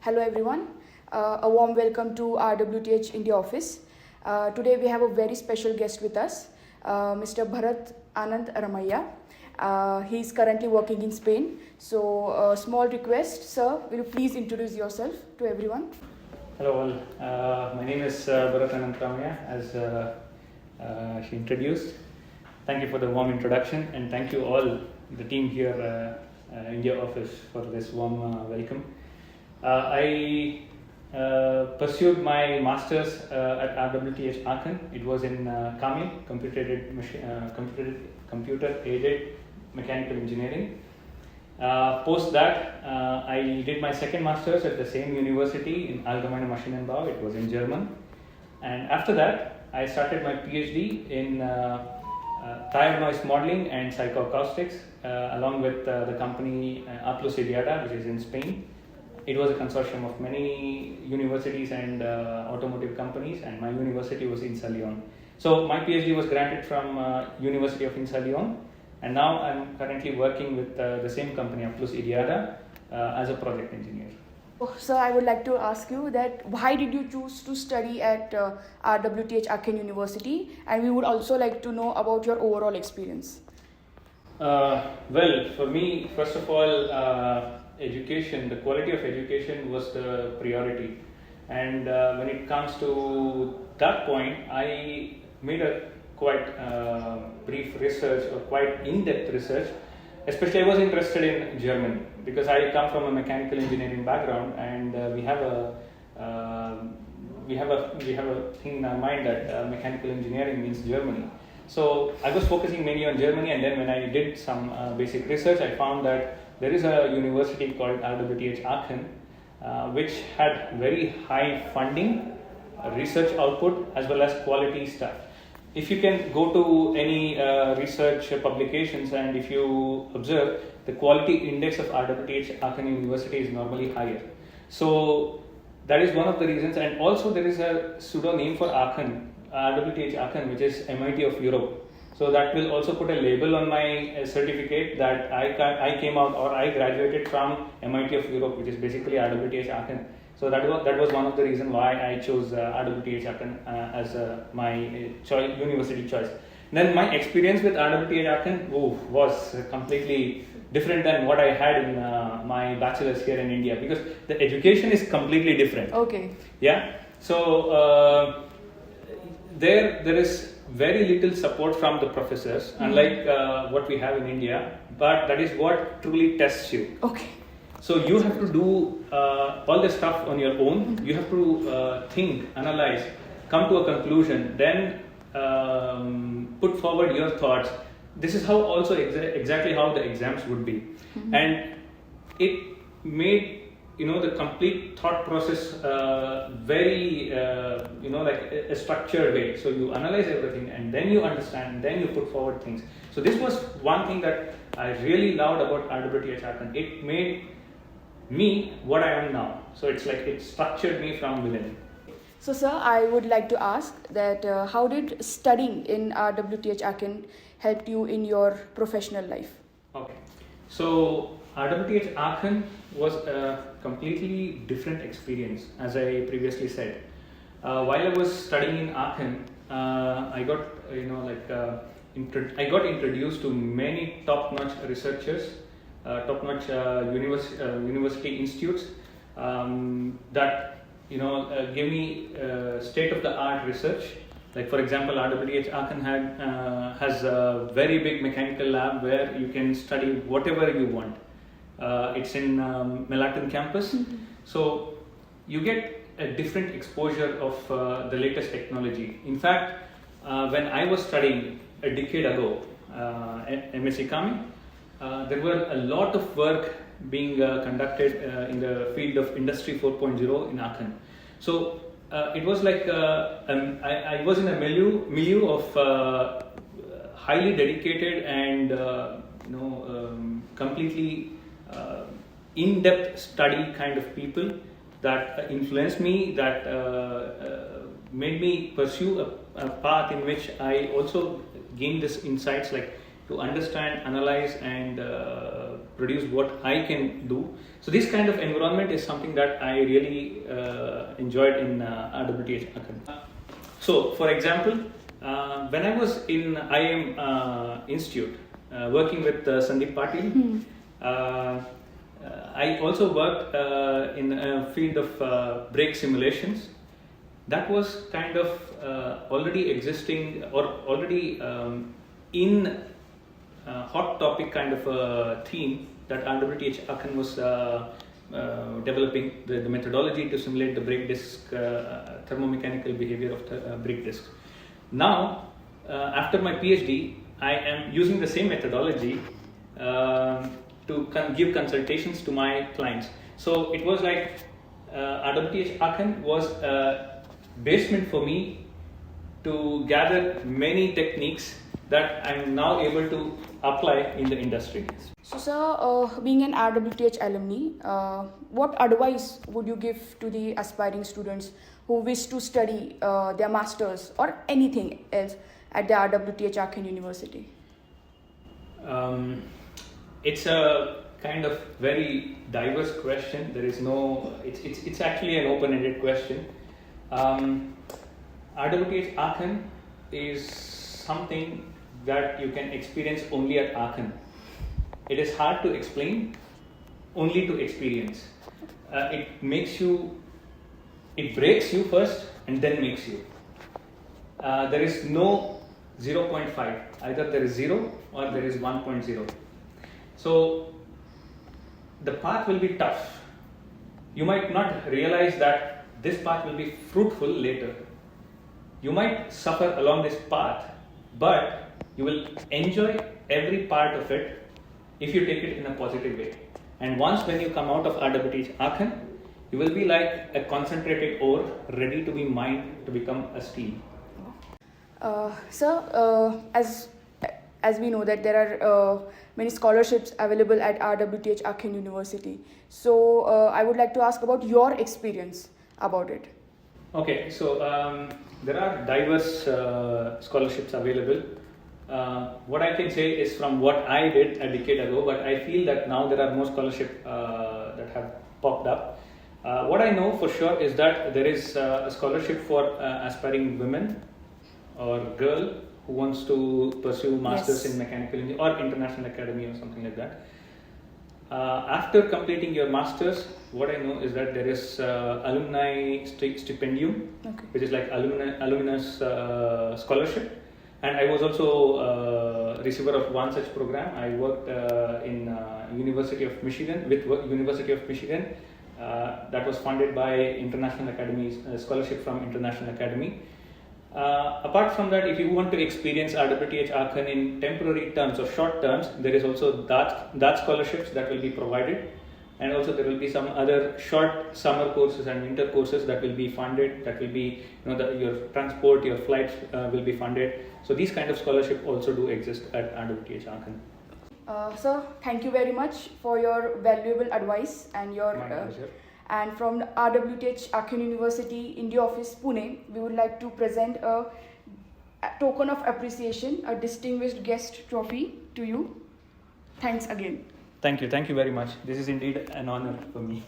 Hello everyone, a warm welcome to RWTH India office. Today we have a very special guest with us, Mr. Bharat Anand Ramaiah. He is currently working in Spain. So small request, sir, will you please introduce yourself to everyone? Hello all, my name is Bharat Anand Ramaiah, as she introduced. Thank you for the warm introduction, and thank you all, the team here India office, for this warm welcome. I pursued my master's at RWTH Aachen. It was in 𝐏𝐚𝐫𝐚𝐿, computer-aided mechanical engineering. Post that, I did my second master's at the same university in Allgemeine Maschinenbau. It was in German. And after that, I started my PhD in tire noise modeling and psychoacoustics, along with the company 𝐴+, which is in Spain. It was a consortium of many universities and automotive companies, and my university was in Lyon. So my PhD was granted from University of Lyon, and now I'm currently working with the same company, 𝐴+, as a project engineer. So I would like to ask you that why did you choose to study at RWTH Aachen University, and we would also like to know about your overall experience. Well, for me, first of all, education, the quality of education was the priority, and when it comes to that point, I made a quite brief research, or quite in-depth research. Especially I was interested in German because I come from a mechanical engineering background, and we have a thing in our mind that mechanical engineering means Germany. So I was focusing mainly on Germany, and then when I did some basic research, I found that there is a university called RWTH Aachen, which had very high funding, research output, as well as quality stuff. If you can go to any research publications, and if you observe, the quality index of RWTH Aachen University is normally higher. So that is one of the reasons, and also there is a pseudo name for Aachen, RWTH Aachen, which is MIT of Europe. So that will also put a label on my certificate that I came out, or I graduated from MIT of Europe, which is basically RWTH Aachen. So that was one of the reasons why I chose RWTH Aachen as my university choice. Then my experience with RWTH Aachen was completely different than what I had in my bachelor's here in India, because the education is completely different. Okay. Yeah. So there is very little support from the professors, unlike what we have in India. But that is what truly tests you. Okay. So you have to do all the stuff on your own. You have to think, analyze, come to a conclusion, then put forward your thoughts. This is how also exactly how the exams would be. And it made the complete thought process very like a structured way. So you analyze everything, and then you understand, then you put forward things. So this was one thing that I really loved about RWTH Aachen. It made me what I am now. So it's like it structured me from within. So sir, I would like to ask that how did studying in RWTH Aachen helped you in your professional life? Okay. So RWTH Aachen was a completely different experience, as I previously said. While I was studying in Aachen, I got I got introduced to many top-notch researchers, top-notch university institutes that gave me state-of-the-art research. Like for example, RWTH Aachen has a very big mechanical lab where you can study whatever you want. It's in Melaton campus. So you get a different exposure of the latest technology. In fact, when I was studying a decade ago, MSc 𝐏𝐚𝐫𝐚, there were a lot of work being conducted in the field of Industry 4.0 in Aachen. So it was like I was in a milieu of highly dedicated and completely in-depth study kind of people that influenced me, that made me pursue a path in which I also gained this insights, like to understand, analyze, and produce what I can do. So this kind of environment is something that I really enjoyed in RWTH Aachen. So for example, when I was in IIM Institute working with Sandeep Patil, I also worked in a field of brake simulations. That was kind of already existing or already in hot topic kind of a theme that RWTH Aachen was developing the methodology to simulate the brake disc thermomechanical behavior of the brake disc. Now, after my PhD, I am using the same methodology to give consultations to my clients. So it was like RWTH Aachen was a basement for me to gather many techniques that I'm now able to apply in the industry. So, sir, being an RWTH alumni, what advice would you give to the aspiring students who wish to study their masters or anything else at the RWTH Aachen University? It's a kind of very diverse question. There is no, it's actually an open-ended question. RWTH Aachen is something that you can experience only at Aachen. It is hard to explain, only to experience. It breaks you first and then makes you. There is no 0.5, either there is 0 or there is 1.0. So the path will be tough. You might not realize that this path will be fruitful later. You might suffer along this path, but you will enjoy every part of it if you take it in a positive way. And once when you come out of RWTH Aachen, you will be like a concentrated ore ready to be mined to become a steel. Sir, as we know that there are many scholarships available at RWTH Aachen University. So I would like to ask about your experience about it. Okay, so there are diverse scholarships available. What I can say is from what I did a decade ago, but I feel that now there are more scholarships that have popped up. What I know for sure is that there is a scholarship for aspiring women or girl who wants to pursue masters in mechanical engineering or international academy or something like that. After completing your masters, what I know is that there is alumni stipendium, which is like alumnus scholarship. And I was also receiver of one such program. I worked in University of Michigan with University of Michigan. That was funded by International Academy, scholarship from International Academy. Apart from that, if you want to experience RWTH Aachen in temporary terms or short terms, there is also that scholarships that will be provided. And also there will be some other short summer courses and winter courses that will be funded, that will be, your transport, your flights will be funded. So these kind of scholarship also do exist at RWTH Aachen. Sir, thank you very much for your valuable advice and your My pleasure. And from RWTH Aachen University India Office Pune, we would like to present a token of appreciation, a distinguished guest trophy to you. Thanks again. Thank you very much. This is indeed an honor for me.